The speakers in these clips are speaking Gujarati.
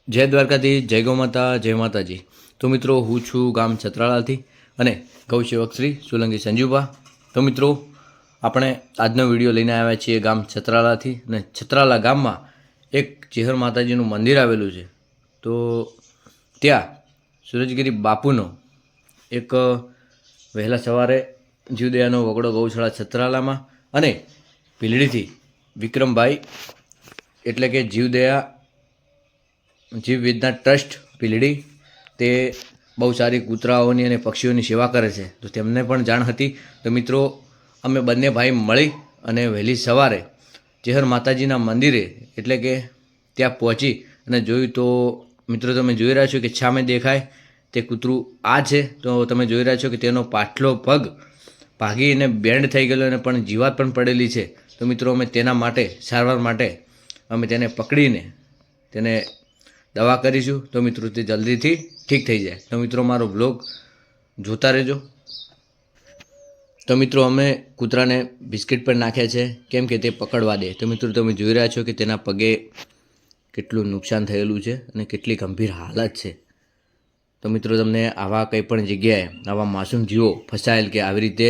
જય દ્વારકાથી, જય ગૌ માતા, જય માતાજી। તો મિત્રો, હું છું ગામ છત્રાલાથી અને ગૌસેવક શ્રી સોલંકી સંજુભા। તો મિત્રો, આપણે આજનો વિડીયો લઈને આવ્યા છીએ ગામ છત્રાલાથી, અને છત્રાલા ગામમાં એક ચેહર માતાજીનું મંદિર આવેલું છે। તો ત્યાં સૂરજગીરી બાપુનો એક વહેલા સવારે જીવદયાનો વગડો ગૌશાળા છત્રાલામાં અને ભીલડીથી વિક્રમભાઈ એટલે કે જીવ વેદના ટ્રસ્ટ ભીલડી તે બહુ સારી કૂતરાઓની અને પક્ષીઓની સેવા કરે છે। તો તેમને પણ જાણ હતી। તો મિત્રો, અમે બંને ભાઈ મળી અને વહેલી સવારે ચેહર માતાજીના મંદિરે એટલે કે ત્યાં પહોંચી અને જોયું તો મિત્રો, તમે જોઈ રહ્યા છો કે સામે દેખાય તે કૂતરું આ છે। તો તમે જોઈ રહ્યા છો કે તેનો પાછલો પગ ભાગીને બેન્ડ થઈ ગયેલો અને પણ જીવાત પણ પડેલી છે। તો મિત્રો, અમે તેના માટે સારવાર માટે અમે તેને પકડીને તેને દવા કરીશું। તો મિત્રો, તે જલ્દીથી ઠીક થઈ જાય। તો મિત્રો, મારો બ્લોગ જોતા રહેજો। તો મિત્રો, અમે કૂતરાને બિસ્કિટ પણ નાખ્યા છે કેમ કે તે પકડવા દે। તો મિત્રો, તમે જોઈ રહ્યા છો કે તેના પગે કેટલું નુકસાન થયેલું છે અને કેટલી ગંભીર હાલત છે। તો મિત્રો, તમને આવા કંઈ પણ જગ્યાએ આવા માસૂમ જીવો ફસાયેલ કે આવી રીતે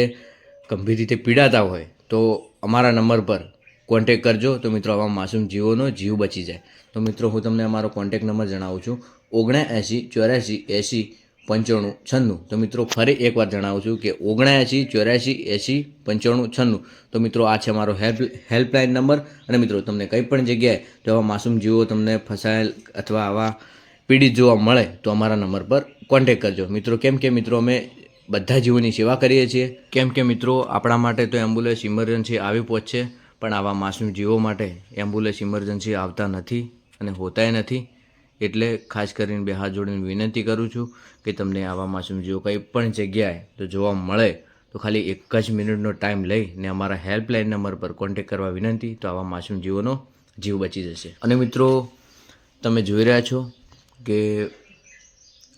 ગંભીર રીતે પીડાતા હોય તો અમારા નંબર પર કોન્ટેક કરજો। તો મિત્રો, આવા માસૂમ જીવોનો જીવ બચી જાય। તો મિત્રો, હું તમને અમારો કોન્ટેક નંબર જણાવું છું, 79 84 80 95 96। તો મિત્રો, ફરી એકવાર જણાવું છું કે 79 84 80 95 96। તો મિત્રો, આ છે મારો હેલ્પલાઇન નંબર। અને મિત્રો, તમને કંઈ પણ જગ્યાએ જો આવા માસૂમ જીવો તમને ફસાયેલ અથવા આવા પીડિત જોવા મળે તો અમારા નંબર પર કોન્ટેક કરજો મિત્રો। કેમ કે મિત્રો, અમે બધા જીવોની સેવા કરીએ છીએ। કેમ કે મિત્રો, આપણા માટે તો એમ્બ્યુલન્સ ઇમરજન્સી આવી પહોંચશે, પણ આવા માસૂમ જીવો માટે એમ્બ્યુલન્સ ઇમરજન્સી આવતા નથી અને હોતાય નથી। એટલે ખાસ કરીને બે હાથ જોડીને વિનંતી કરું છું કે તમને આવા માસૂમ જીવો કંઈ પણ જગ્યાએ તો જોવા મળે તો ખાલી એક જ મિનિટનો ટાઈમ લઈને અમારા હેલ્પલાઇન નંબર પર કોન્ટેક કરવા વિનંતી। તો આવા માસૂમ જીવોનો જીવ બચી જશે। અને મિત્રો, તમે જોઈ રહ્યા છો કે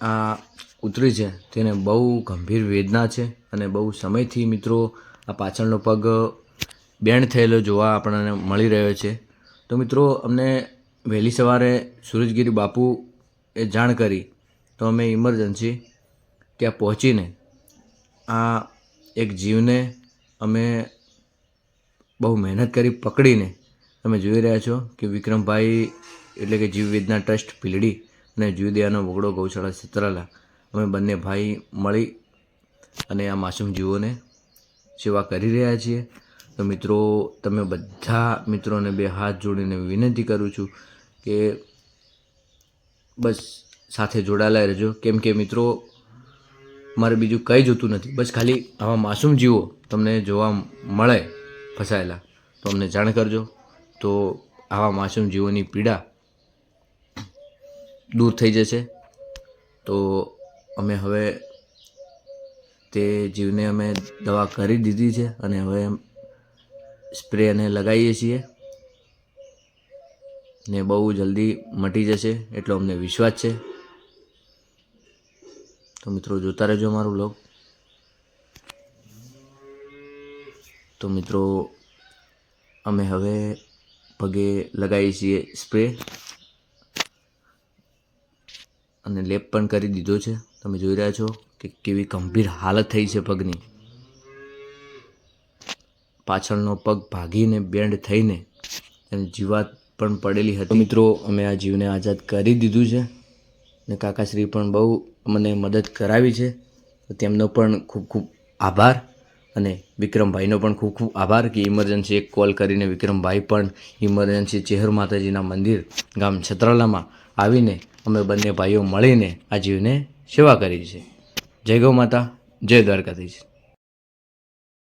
આ કૂતરી છે તેને બહુ ગંભીર વેદના છે અને બહુ સમયથી મિત્રો આ પાછળનો પગ બેન્ડ થયેલો જોવા આપણને મળી રહ્યો છે। તો મિત્રો, અમને વહેલી સવારે સૂરજગીરી બાપુ એ જાણ કરી તો અમે ઇમરજન્સી ત્યાં પહોંચીને આ એક જીવને અમે બહુ મહેનત કરી પકડીને તમે જોઈ રહ્યા છો કે વિક્રમભાઈ એટલે કે જીવ વેદના ટ્રસ્ટ ભીલડી અને જીવદયાનો વગડો ગૌશાળા છત્રાલા અમે બંને ભાઈ મળી અને આ માસૂમ જીવોને સેવા કરી રહ્યા છીએ। તો મિત્રો, તમે બધા મિત્રોને બે હાથ જોડીને વિનંતી કરું છું કે બસ સાથે જોડાયેલા રહેજો। કેમ કે મિત્રો, મારે બીજું કંઈ જોતું નથી, બસ ખાલી આવા માસૂમ જીવો તમને જોવા મળે ફસાયેલા તો અમને જાણ કરજો। તો આવા માસૂમ જીવોની પીડા દૂર થઈ જશે। તો અમે હવે તે જીવને અમે દવા કરી દીધી છે અને હવે સ્પ્રે અને લગાવીએ છીએ ને બહુ જલ્દી મટી જશે એટલો અમને વિશ્વાસ છે। તો મિત્રો, જોતા રહેજો મારું બ્લોગ। તો મિત્રો, અમે હવે પગે લગાવીએ છીએ સ્પ્રે અને લેપ પણ કરી દીધો છે। તમે જોઈ રહ્યા છો કે કેવી ગંભીર હાલત થઈ છે પગની। પાછળનો પગ ભાગીને બેન્ડ થઈને અને જીવાત પણ પડેલી હતી। મિત્રો, અમે આ જીવને આઝાદ કરી દીધું છે અને કાકાશ્રી પણ બહુ મને મદદ કરાવી છે। તો તેમનો પણ ખૂબ ખૂબ આભાર અને વિક્રમભાઈનો પણ ખૂબ ખૂબ આભાર કે ઇમરજન્સી એક કોલ કરીને વિક્રમભાઈ પણ ઇમરજન્સી ચેહર માતાજીના મંદિર ગામ છત્રાલામાં આવીને અમે બંને ભાઈઓ મળીને આ જીવને સેવા કરી છે। જય ગૌ માતા, જય દ્વારકાધીશ।